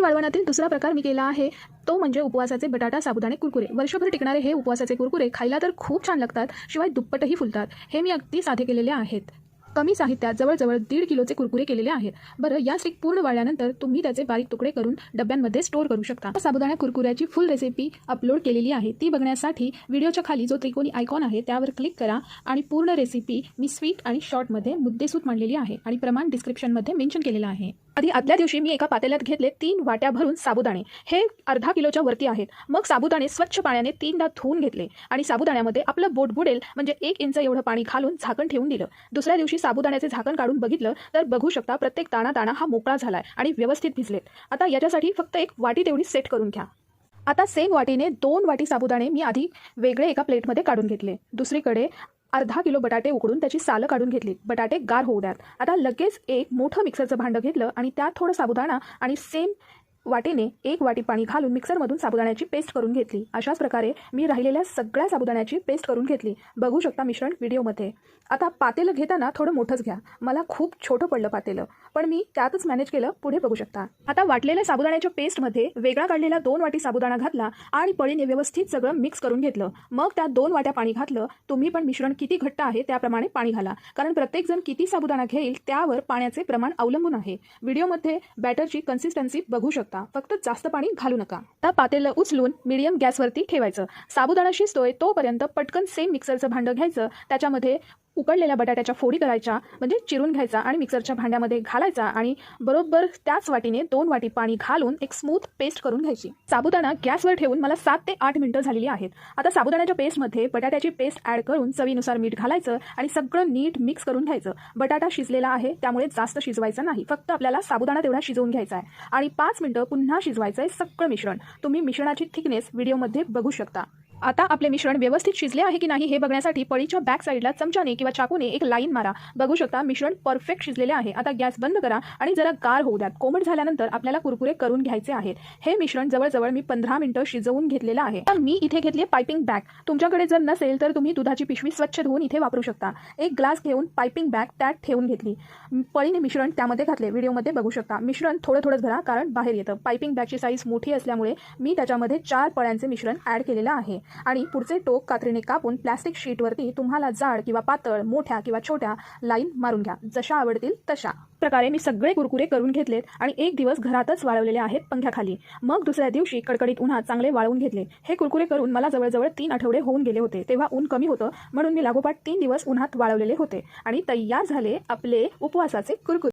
वाळवणातील दुसरा प्रकार मी केला आहे तो म्हणजे उपवासाचे बटाटा साबुदाणे कुरकुरे। वर्षभर टिकणारे हे उपवासाचे कुरकुरे खायला तर खूप छान लागतात, शिवाय दुप्पटही फुलतात। हे मी अगदी साधे केलेले आहेत। कमी साहित्यात जवळजवळ 1.5 किलोचे कुरकुरे केलेले आहेत। बरं, या स्टिक पूर्ण वाळल्यानंतर तुम्ही त्याचे बारीक तुकडे करून डब्यांमध्ये स्टोअर करू शकता। साबुदाणा कुरकुऱ्याची फुल रेसिपी अपलोड केलेली आहे, ती बघण्यासाठी व्हिडिओच्या खाली जो त्रिकोणी आयकॉन आहे त्यावर क्लिक करा आणि पूर्ण रेसिपी मी स्वीट आणि शॉर्टमध्ये मुद्देसूद मांडलेली आहे आणि प्रमाण डिस्क्रिप्शनमध्ये मेन्शन केलेलं आहे। आदल्या दिवशी मी एका पातेल्यात घेतले 3 वाट्या भरून साबुदाणे, हे अर्धा किलोच्या वरती आहेत। मग साबुदाणे स्वच्छ पाण्याने 3दा धुवून घेतले आणि साबुदाण्यामध्ये आपलं बोट बुडेल म्हणजे 1 इंच एवढं पाणी घालून झाकण ठेवून दिलं। दुसऱ्या दिवशी साबुदाण्याचे झाकण काढून बघितलं तर बघू शकता प्रत्येक दाणा हा मोकळा झालाय आणि व्यवस्थित भिजलेत। आता याच्यासाठी फक्त एक वाटी तेवढी सेट करून घ्या। आता सेम वाटीने 2 वाटी साबुदाणे मी आधी वेगळे एका प्लेटमध्ये काढून घेतले। दुसरीकडे अर्धा किलो बटाटे उकडून त्याची सालं काढून घेतली। बटाटे गार होऊ द्यात। आता लगेच एक मोठं मिक्सरचं भांडं घेतलं आणि त्यात थोडं साबुदाणा आणि सेम वाटीने 1 वाटी पाणी घालून मिक्सरमधून साबुदाण्याची पेस्ट करून घेतली। अशाच प्रकारे मी राहिलेल्या सगळ्या साबुदाण्याची पेस्ट करून घेतली। बघू शकता मिश्रण व्हिडिओमध्ये। आता पातेलं घेताना थोडं मोठंच घ्या, मला खूप छोटं पडलं पातेलं, पण मी त्यातच मॅनेज केलं, पुढे बघू शकता। आता वाटलेल्या साबुदाण्याच्या पेस्टमध्ये वेगळा काढलेला 2 वाटी साबुदाणा घातला आणि पळीने व्यवस्थित सगळं मिक्स करून घेतलं। मग त्यात 2 वाट्या पाणी घातलं। तुम्ही पण मिश्रण किती घट्ट आहे त्याप्रमाणे पाणी घाला, कारण प्रत्येक जण किती साबुदाणा घेईल त्यावर पाण्याचे प्रमाण अवलंबून आहे। व्हिडिओमध्ये बॅटरची कन्सिस्टन्सी बघू शकता, फक्त जास्त पाणी घालू नका। आता पातेलं उचलून मीडियम गॅसवरती ठेवायचं। साबुदाणा शिजतोय तोपर्यंत पटकन सेम मिक्सरचं भांडं घ्यायचं, त्याच्यामध्ये उकडलेल्या बटाट्याच्या फोडी करायच्या, म्हणजे चिरून घ्यायचा आणि मिक्सरच्या भांड्यामध्ये घालायचा आणि बरोबर त्याच वाटीने 2 वाटी पाणी घालून एक स्मूथ पेस्ट करून घ्यायची। साबुदाणा गॅसवर ठेवून मला 7 ते 8 मिनिटं झालेली आहेत। आता साबुदाण्याच्या पेस्टमध्ये बटाट्याची पेस्ट ॲड करून चवीनुसार मीठ घालायचं आणि सगळं नीट मिक्स करून घ्यायचं। बटाटा शिजलेला आहे त्यामुळे जास्त शिजवायचं नाही, फक्त आपल्याला साबुदाणा तेवढा शिजवून घ्यायचा आहे आणि 5 मिनिटं पुन्हा शिजवायचं आहे सगळं मिश्रण। तुम्ही मिश्रणाची थिकनेस व्हिडिओमध्ये बघू शकता। आता आपले मिश्रण व्यवस्थित शिजले आहे की नाही हे बघण्यासाठी पळीच्या बॅक साईडला चमच्याने किंवा चाकूने एक लाईन मारा। बघू शकता मिश्रण परफेक्ट शिजलेले आहे। आता गॅस बंद करा आणि जरा गार होऊ द्या। कोमट झाल्यानंतर आपल्याला कुरकुरे करून घ्यायचे आहेत। हे मिश्रण जवळजवळ मी 15 मिनिटं शिजवून घेतलेलं आहे। आता मी इथे घेतली पाइपिंग बॅग, तुमच्याकडे जर नसेल तर तुम्ही दुधाची पिशवी स्वच्छ धुवून इथे वापरू शकता। एक ग्लास घेऊन पाइपिंग बॅग त्यात ठेवून घेतली। पळीने मिश्रण त्यामध्ये घातले, व्हिडिओमध्ये बघू शकता। मिश्रण थोडं भरा कारण बाहेर येतं। पाइपिंग बॅगची साईज मोठी असल्यामुळे मी त्याच्यामध्ये 4 पळ्यांचे मिश्रण ॲड केलेलं आहे आणि पुढचे टोक कात्रीने कापून प्लास्टिक शीटवरती तुम्हाला जाड किंवा पातळ, मोठ्या किंवा छोट्या लाईन मारून घ्या, जशा आवडतील तशा प्रकारे मी सगळे कुरकुरे करून घेतलेत आणि एक दिवस घरातच वाळवलेले आहेत पंख्याखाली। मग दुसऱ्या दिवशी कडकडीत उन्हात चांगले वाळवून घेतले। हे कुरकुरे करून मला जवळजवळ 3 आठवडे होऊन गेले होते, तेव्हा ऊन कमी होतं म्हणून मी लागोपाठ 3 दिवस उन्हात वाळवलेले होते आणि तयार झाले आपले उपवासाचे कुरकुरे।